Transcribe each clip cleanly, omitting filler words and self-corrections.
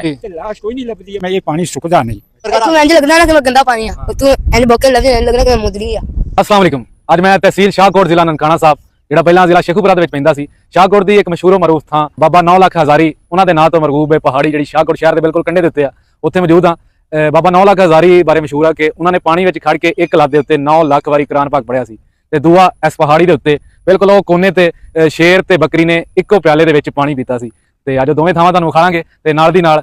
ਤੇ ਲਾਸ਼ ਕੋਈ ਨਹੀਂ ਲੱਭਦੀ ਹੈ। ਮੈਂ ਇਹ ਪਾਣੀ ਸੁੱਕਦਾ ਨਹੀਂ। ਤੂੰ ਇੰਜ ਲੱਗਦਾ ਨਾ ਕਿ ਮੈਂ ਗੰਦਾ ਪਾਣੀ ਆ, ਤੂੰ ਇੰਜ ਬੋਕੇ ਲੱਗਦਾ ਲੱਗਦਾ ਕਿ ਮੈਂ ਮੁਦਰੀ ਆ। अस्सलाम वालेकुम। ਅੱਜ ਮੈਂ ਤਹਿਸੀਲ ਸ਼ਾਹਕੋਟ ਜ਼ਿਲ੍ਹਾ ਨਨਕਾਣਾ ਸਾਹਿਬ, ਜਿਹੜਾ ਪਹਿਲਾਂ ਜ਼ਿਲ੍ਹਾ ਸ਼ੇਖੂਪੁਰਾ ਦੇ ਵਿੱਚ ਪੈਂਦਾ ਸੀ। ਸ਼ਾਹਕੋਟ ਦੀ ਇੱਕ ਮਸ਼ਹੂਰ ਮਰੂਫ ਥਾਂ ਬਾਬਾ 9 ਲੱਖ ਹਜ਼ਾਰੀ, ਉਹਨਾਂ ਦੇ ਨਾਂ ਤੋਂ ਮਰਗੂਬ ਹੈ ਪਹਾੜੀ, ਜਿਹੜੀ ਸ਼ਾਹਕੋਟ ਸ਼ਹਿਰ ਦੇ ਬਿਲਕੁਲ ਕੰਢੇ ਦੇ ਉੱਤੇ ਆ। ਉੱਥੇ ਮੌਜੂਦ ਆ। ਬਾਬਾ 9 ਲੱਖ ਹਜ਼ਾਰੀ ਬਾਰੇ ਮਸ਼ਹੂਰ ਆ ਕਿ ਉਹਨਾਂ ਨੇ ਪਾਣੀ ਵਿੱਚ ਖੜ ਕੇ ਇੱਕ ਲੱਤ ਦੇ ਉੱਤੇ 9 ਲੱਖ ਵਾਰੀ ਕੁਰਾਨ ਪਾਕ ਪੜਿਆ ਸੀ। ਤੇ ਦੂਆ ਇਸ ਪਹਾੜੀ ਦੇ ਉੱਤੇ ਬਿਲਕੁਲ ਉਹ ਕੋਨੇ ਤੇ ਸ਼ੇਰ ਤੇ ਬੱਕਰੀ ਨੇ ਇੱਕੋ ਪਿਆਲੇ ਦੇ ਵਿੱਚ ਪਾਣੀ ਪੀਤਾ ਸੀ। ਤੇ ਅੱਜ ਦੋਵੇਂ ਥਾਵਾਂ ਤੁਹਾਨੂੰ ਵਿਖਾਵਾਂਗੇ। ਤੇ ਨਾਲ ਦੀ ਨਾਲ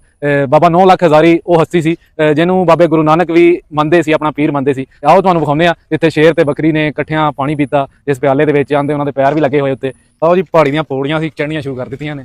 ਬਾਬਾ 9 ਲੱਖ ਹਜ਼ਾਰੀ ਉਹ ਹਸਤੀ ਸੀ ਜਿਹਨੂੰ ਬਾਬੇ ਗੁਰੂ ਨਾਨਕ ਵੀ ਮੰਨਦੇ ਸੀ, ਆਪਣਾ ਪੀਰ ਮੰਨਦੇ ਸੀ। ਆਓ ਤੁਹਾਨੂੰ ਵਿਖਾਉਂਦੇ ਆ ਜਿੱਥੇ ਸ਼ੇਰ ਤੇ ਬੱਕਰੀ ਨੇ ਇਕੱਠਿਆਂ ਪਾਣੀ ਪੀਤਾ, ਜਿਸ ਪਿਆਲੇ ਦੇ ਵਿੱਚ ਆਂਦੇ ਉਹਨਾਂ ਦੇ ਪੈਰ ਵੀ ਲੱਗੇ ਹੋਏ ਉੱਤੇ। ਆਓ ਜੀ, ਪਹਾੜੀ ਦੀਆਂ ਪੌੜੀਆਂ ਸੀ ਚੜ੍ਹਨੀਆਂ ਸ਼ੁਰੂ ਕਰ ਦਿੱਤੀਆਂ ਨੇ।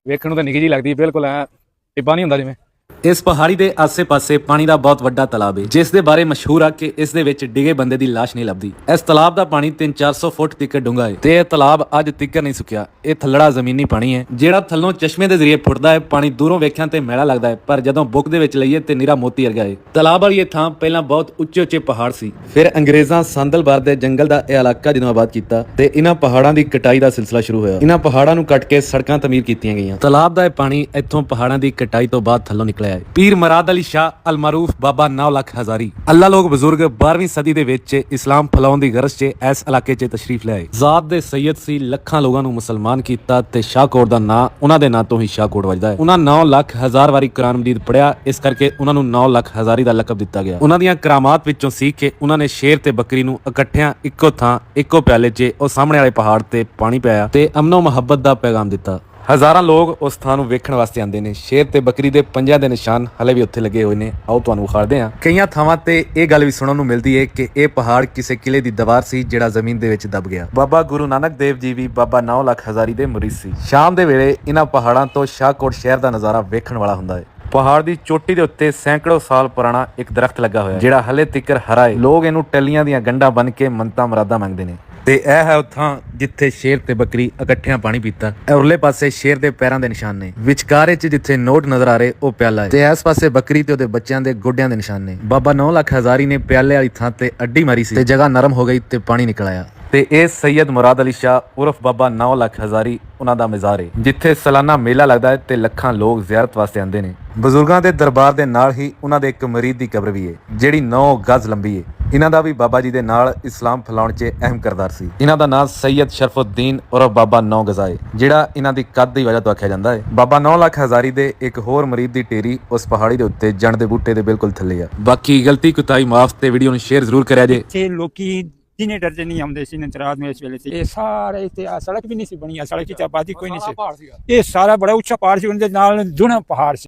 ਵੇਖਣ ਨੂੰ ਤਾਂ ਨਿੱਕੀ ਜਿਹੀ ਲੱਗਦੀ, ਬਿਲਕੁਲ ਐ ਟਿੱਬਾ ਨਹੀਂ ਹੁੰਦਾ ਜਿਵੇਂ। ਇਸ ਪਹਾੜੀ ਦੇ ਆਸੇ-ਪਾਸੇ ਪਾਣੀ ਦਾ ਬਹੁਤ ਵੱਡਾ ਤਲਾਬ ਹੈ, ਜਿਸ ਦੇ ਬਾਰੇ ਮਸ਼ਹੂਰ ਆ ਕਿ ਇਸ ਦੇ ਵਿੱਚ ਡਿੱਗੇ ਬੰਦੇ ਦੀ ਲਾਸ਼ ਨਹੀਂ ਲੱਭਦੀ। ਇਸ ਤਲਾਬ ਦਾ ਪਾਣੀ 300-400 ਫੁੱਟ ਤੱਕ ਡੂੰਘਾ ਹੈ ਤੇ ਇਹ ਤਲਾਬ ਅੱਜ ਤੱਕ ਨਹੀਂ ਸੁੱਕਿਆ। ਇਹ ਥੱਲੜਾ ਜ਼ਮੀਨੀ ਪਾਣੀ ਹੈ ਜਿਹੜਾ ਥੱਲੋਂ ਚਸ਼ਮੇ ਦੇ ਜ਼ਰੀਏ ਫੁੱਟਦਾ ਹੈ। ਪਾਣੀ ਦੂਰੋਂ ਵੇਖਿਆ ਤੇ ਮੈਲਾ ਲੱਗਦਾ ਹੈ, ਪਰ ਜਦੋਂ ਬੁੱਕ ਦੇ ਵਿੱਚ ਲਈਏ ਤੇ ਨਿਰਾ ਮੋਤੀ ਵਰਗਾ ਹੈ। ਤਲਾਬ ਵਾਲੀ ਇਹ ਥਾਂ ਪਹਿਲਾਂ ਬਹੁਤ ਉੱਚੇ-ਉੱਚੇ ਪਹਾੜ ਸੀ। ਫਿਰ ਅੰਗਰੇਜ਼ਾਂ ਸੰਦਲਬਰ ਦੇ ਜੰਗਲ ਦਾ ਇਹ ਇਲਾਕਾ ਜਦੋਂ ਆਬਾਦ ਕੀਤਾ ਤੇ ਇਹਨਾਂ ਪਹਾੜਾਂ ਦੀ ਕਟਾਈ ਦਾ ਸਿਲਸਿਲਾ ਸ਼ੁਰੂ ਹੋਇਆ। ਇਹਨਾਂ ਪਹਾੜਾਂ ਨੂੰ ਕੱਟ ਕੇ ਸੜਕਾਂ ਤਮੀਰ ਕੀਤੀਆਂ ਗਈਆਂ। ਤਲਾਬ ਦਾ ਇਹ ਪਾਣੀ ਇੱਥੋਂ ਪਹਾੜਾਂ ਦੀ ਕਟਾਈ ਤੋਂ ਬਾਅਦ ਥੱਲੋਂ ਨਿਕਲਿਆ ਹੈ। ਪੀਰ ਮਰਾਦ ਅਲੀ ਸ਼ਾਹ ਅਲ ਮਰੂਫ ਬਾਬਾ 9 ਲੱਖ ਹਜ਼ਾਰੀ ਅੱਲਾ ਲੋਕ ਬਜ਼ੁਰਗ 12ਵੀਂ ਸਦੀ ਦੇ ਵਿੱਚ ਇਸਲਾਮ ਫੈਲਾਉਣ ਦੀ ਗਰਜ 'ਚ ਇਸ ਇਲਾਕੇ 'ਚ ਤਸ਼ਰੀਫ ਲਿਆਏ। ਜ਼ਾਤ ਦੇ ਸੈਯਦ ਸੀ, ਲੱਖਾਂ ਲੋਕਾਂ ਨੂੰ ਮੁਸਲਮਾਨ ਕੀਤਾ ਤੇ ਸ਼ਾਹਕੋਟ ਦਾ ਨਾਂ ਉਹਨਾਂ ਦੇ ਨਾਂ ਤੋਂ ਹੀ ਸ਼ਾਹਕੋਟ ਵੱਜਦਾ ਹੈ। ਉਹਨਾਂ 9 ਲੱਖ ਹਜ਼ਾਰ ਵਾਰੀ ਕੁਰਾਨ ਮਜੀਦ ਪੜਿਆ, ਇਸ ਕਰਕੇ ਉਹਨਾਂ ਨੂੰ 9 ਲੱਖ ਹਜ਼ਾਰੀ ਦਾ ਲਕਬ ਦਿੱਤਾ ਗਿਆ। ਉਹਨਾਂ ਦੀਆਂ ਕਰਾਮਾਤ ਵਿੱਚੋਂ ਸੀ ਕਿ ਉਹਨਾਂ ਨੇ ਸ਼ੇਰ ਤੇ ਬੱਕਰੀ ਨੂੰ ਇਕੱਠਿਆਂ ਇੱਕੋ ਥਾਂ ਇੱਕੋ ਪਿਆਲੇ 'ਚ ਉਹ ਸਾਹਮਣੇ ਵਾਲੇ ਪਹਾੜ ਤੇ ਪਾਣੀ ਪਿਆਇਆ ਤੇ ਅਮਨੋ ਮੁਹੱਬਤ ਦਾ ਪੈਗਾਮ ਦਿੱਤਾ। ਹਜ਼ਾਰਾਂ ਲੋਕ ਉਸ ਥਾਂ ਨੂੰ ਵੇਖਣ ਵਾਸਤੇ ਆਉਂਦੇ ਨੇ। ਸ਼ੇਰ ਤੇ ਬੱਕਰੀ ਦੇ ਪੰਜਾਂ ਦੇ ਨਿਸ਼ਾਨ ਹਲੇ ਵੀ ਉੱਥੇ ਲੱਗੇ ਹੋਏ ਨੇ। ਆਓ ਤੁਹਾਨੂੰ ਵਿਖਾਉਂਦੇ ਹਾਂ। ਕਈਆਂ ਥਾਵਾਂ ਤੇ ਇਹ ਗੱਲ ਵੀ ਸੁਣਨ ਨੂੰ ਮਿਲਦੀ ਹੈ ਕਿ ਇਹ ਪਹਾੜ ਕਿਸੇ ਕਿਲੇ ਦੀ ਦੀਵਾਰ ਸੀ ਜਿਹੜਾ ਜ਼ਮੀਨ ਦੇ ਵਿੱਚ ਦਬ ਗਿਆ। ਬਾਬਾ ਗੁਰੂ ਨਾਨਕ ਦੇਵ ਜੀ ਵੀ ਬਾਬਾ 9 ਲੱਖ ਹਜ਼ਾਰੀ ਦੇ ਮੁਰੀਦ ਸੀ। ਸ਼ਾਮ ਦੇ ਵੇਲੇ ਇਹਨਾਂ ਪਹਾੜਾਂ ਤੋਂ ਸ਼ਾਹਕੋਟ ਸ਼ਹਿਰ ਦਾ ਨਜ਼ਾਰਾ ਵੇਖਣ ਵਾਲਾ ਹੁੰਦਾ ਹੈ। ਪਹਾੜ ਦੀ ਚੋਟੀ ਦੇ ਉੱਤੇ ਸੈਂਕੜੋ ਸਾਲ ਪੁਰਾਣਾ ਇੱਕ ਦਰਖਤ ਲੱਗਾ ਹੋਇਆ ਜਿਹੜਾ ਹਲੇ ਤੱਕ ਹਰਾ ਹੈ। ਲੋਕ ਇਹਨੂੰ ਟੱਲੀਆਂ ਦੀਆਂ ਗੰਢਾਂ ਬੰਨ ਕੇ ਮੰਨਤਾਂ ਮੁਰਾਦਾਂ ਮੰਗਦੇ ਨੇ। ਤੇ ਇਹ ਹੈ ਉੱਥਾਂ ਜਿੱਥੇ ਸ਼ੇਰ ਤੇ ਬੱਕਰੀ ਇਕੱਠਿਆਂ ਪਾਣੀ ਪੀਤਾ। ਉਰਲੇ ਪਾਸੇ ਸ਼ੇਰ ਦੇ ਪੈਰਾਂ ਦੇ ਨਿਸ਼ਾਨ ਨੇ, ਵਿਚਕਾਰੇ 'ਚ ਜਿੱਥੇ ਨੋਟ ਨਜ਼ਰ ਆ ਰਹੇ ਉਹ ਪਿਆਲਾ ਹੈ ਤੇ ਇਸ ਪਾਸੇ ਬੱਕਰੀ ਤੇ ਉਹਦੇ ਬੱਚਿਆਂ ਦੇ ਗੋਡਿਆਂ ਦੇ ਨਿਸ਼ਾਨ ਨੇ। ਬਾਬਾ 9 ਲੱਖ ਹਜ਼ਾਰੀ ਨੇ ਪਿਆਲੇ ਵਾਲੀ ਥਾਂ ਤੇ ਅੱਡੀ ਮਾਰੀ ਸੀ ਤੇ ਜਗ੍ਹਾ ਨਰਮ ਹੋ ਗਈ ਤੇ ਪਾਣੀ ਨਿਕਲ ਆਇਆ। ਤੇ ਇਹ ਸੈਯਦ ਮੁਰਾਦ ਅਲੀ ਸ਼ਾਹ ਉਰਫ ਬਾਬਾ 9 ਲੱਖ ਹਜ਼ਾਰੀ ਉਹਨਾਂ ਦਾ ਮਜ਼ਾਰ ਹੈ, ਜਿੱਥੇ ਸਾਲਾਨਾ ਮੇਲਾ ਲੱਗਦਾ ਹੈ ਤੇ ਲੱਖਾਂ ਲੋਕ ਜ਼ਿਆਰਤ ਵਾਸਤੇ ਆਉਂਦੇ ਨੇ। ਬਜ਼ੁਰਗਾਂ ਦੇ ਦਰਬਾਰ ਦੇ ਨਾਲ ਹੀ ਉਹਨਾਂ ਦੇ ਇੱਕ ਮਰੀਦ ਦੀ ਕਬਰ ਵੀ ਹੈ ਜਿਹੜੀ 9 ਗਜ਼ ਲੰਬੀ ਹੈ। ਇਹਨਾਂ ਦਾ ਵੀ ਬਾਬਾ ਜੀ ਦੇ ਨਾਲ ਇਸਲਾਮ ਫੈਲਾਉਣ 'ਚ ਅਹਿਮ ਕਿਰਦਾਰ ਸੀ। ਇਹਨਾਂ ਦਾ ਨਾਮ ਸੈਯਦ ਸ਼ਰਫੁੱਦੀਨ ਉਰਫ ਬਾਬਾ 9 ਗਜ਼ਾ ਹੈ, ਜਿਹੜਾ ਇਹਨਾਂ ਦੀ ਕੱਦ ਦੀ ਵਜ੍ਹਾ ਤੋਂ ਆਖਿਆ ਜਾਂਦਾ ਹੈ। ਬਾਬਾ 9 ਲੱਖ ਹਜ਼ਾਰੀ ਦੇ ਇੱਕ ਹੋਰ ਮਰੀਦ ਦੀ ਢੇਰੀ ਉਸ ਪਹਾੜੀ ਦੇ ਉੱਤੇ ਜਣ ਦੇ ਬੂਟੇ ਦੇ ਬਿਲਕੁਲ ਥੱਲੇ ਆ। ਬਾਕੀ ਗਲਤੀ ਕੁਤਾਈ ਮਾਫ ਤੇ ਵੀਡੀਓ ਨੂੰ ਸ਼ੇਅਰ ਜ਼ਰੂਰ ਕਰਿਆ ਜੇ। ਇੱਥੇ ਲੋਕੀ ਜਿੰਨੇ ਡਰਦੇ ਨਹੀਂ ਆਉਂਦੇ ਸੀ ਨੰਤਰਾਜ ਨੂੰ ਇਸ ਵੇਲੇ ਤੇ। ਇਹ ਸਾਰੇ ਇੱਥੇ ਆ ਸੜਕ ਵੀ ਨਹੀਂ ਸੀ ਬਣੀ, ਸੜਕ ਦੀ ਆਬਾਦੀ ਕੋਈ ਨਹੀਂ ਸੀ। ਇਹ ਸਾਰਾ ਬੜਾ ਉੱਚਾ ਪਹਾੜ ਸੀ, ਉਹਦੇ ਨਾਲ ਦੁਨਾ ਪਹਾੜ ਸੀ।